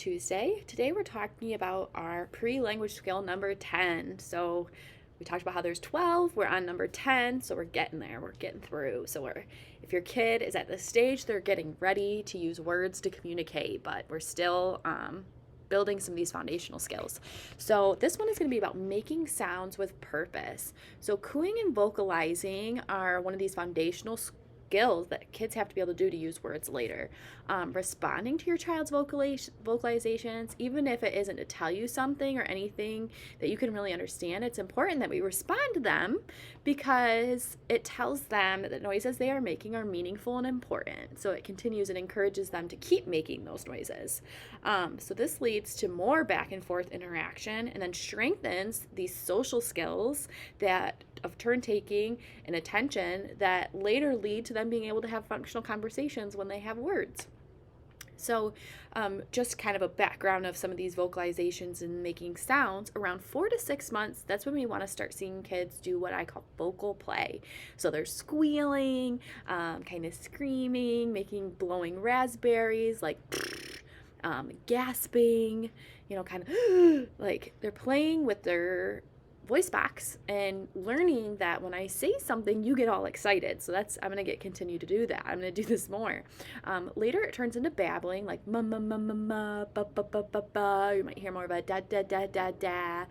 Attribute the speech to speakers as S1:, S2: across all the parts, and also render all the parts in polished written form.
S1: Tuesday. Today we're talking about our pre-language skill number 10. So we talked about how there's 12, we're on number 10, so we're getting there, we're getting through. If your kid is at this stage, they're getting ready to use words to communicate, but we're still building some of these foundational skills. So this one is going to be about making sounds with purpose. So cooing and vocalizing are one of these foundational skills that kids have to be able to do to use words later. Responding to your child's vocalizations, even if it isn't to tell you something or anything that you can really understand, it's important that we respond to them because it tells them that the noises they are making are meaningful and important. So it continues and encourages them to keep making those noises. So this leads to more back and forth interaction and then strengthens these social skills that of turn taking and attention that later lead to them being able to have functional conversations when they have words. So just kind of a background of some of these vocalizations and making sounds, around 4 to 6 months, that's when we want to start seeing kids do what I call vocal play. So they're squealing, kind of screaming, blowing raspberries, like gasping, kind of like they're playing with their voice box and learning that when I say something, you get all excited. So I'm going to continue to do that. I'm going to do this more. Later, it turns into babbling, like ma ma ma ma ma, ba ba ba ba ba. You might hear more of a da da da da da.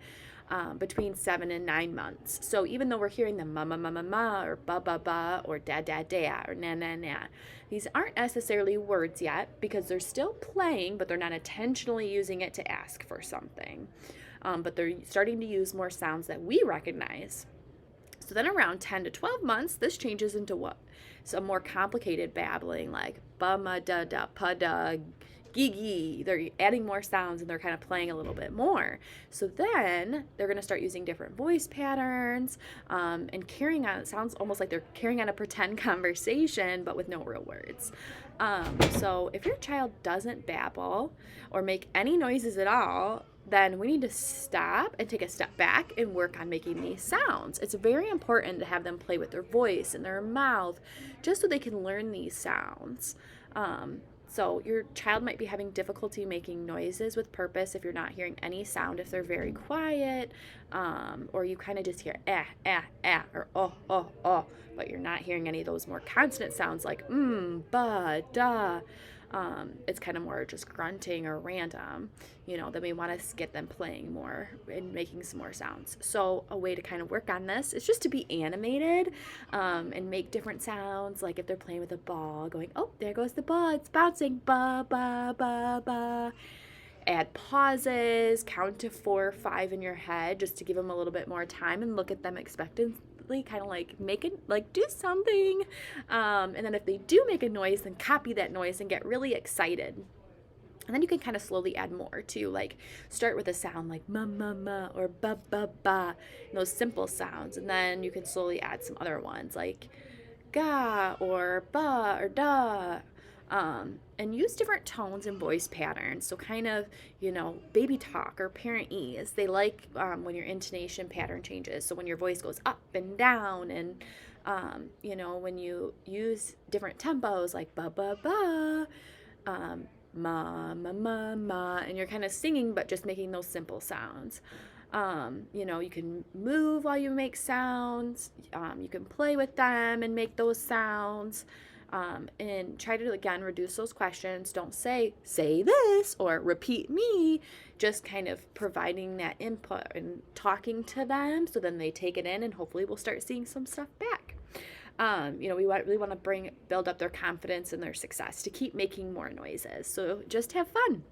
S1: Between 7 and 9 months. So even though we're hearing the ma ma ma ma ma or ba ba ba or da da da or na na na, these aren't necessarily words yet because they're still playing, but they're not intentionally using it to ask for something. But they're starting to use more sounds that we recognize. So then around 10 to 12 months, this changes into what? Some more complicated babbling like ba ma da da pa da gee. They're adding more sounds and they're kind of playing a little bit more. So then they're going to start using different voice patterns and carrying on. It sounds almost like they're carrying on a pretend conversation, but with no real words. So if your child doesn't babble or make any noises at all, then we need to stop and take a step back and work on making these sounds. It's very important to have them play with their voice and their mouth just so they can learn these sounds. So your child might be having difficulty making noises with purpose if you're not hearing any sound, if they're very quiet, or you kind of just hear or oh, but you're not hearing any of those more consonant sounds like ba, da. It's kind of more just grunting or random, then we want to get them playing more and making some more sounds. So a way to kind of work on this is just to be animated and make different sounds, like if they're playing with a ball, going, oh, there goes the ball, it's bouncing, ba, ba, ba, ba. Add pauses, count to 4 or 5 in your head just to give them a little bit more time and look at them expectantly, kind of like make it, like do something. And then if they do make a noise, then copy that noise and get really excited. And then you can kind of slowly add more too, like start with a sound like ma ma ma or ba ba ba, those simple sounds. And then you can slowly add some other ones like ga or ba or da. And use different tones and voice patterns. So kind of, baby talk or parent ease. They like when your intonation pattern changes. So when your voice goes up and down and, when you use different tempos like ba ba ba, ma ma ma ma, and you're kind of singing but just making those simple sounds. You can move while you make sounds. You can play with them and make those sounds. And try to, again, reduce those questions. Don't say this or repeat me, just kind of providing that input and talking to them so then they take it in and hopefully we'll start seeing some stuff back. We really want to build up their confidence and their success to keep making more noises. So just have fun.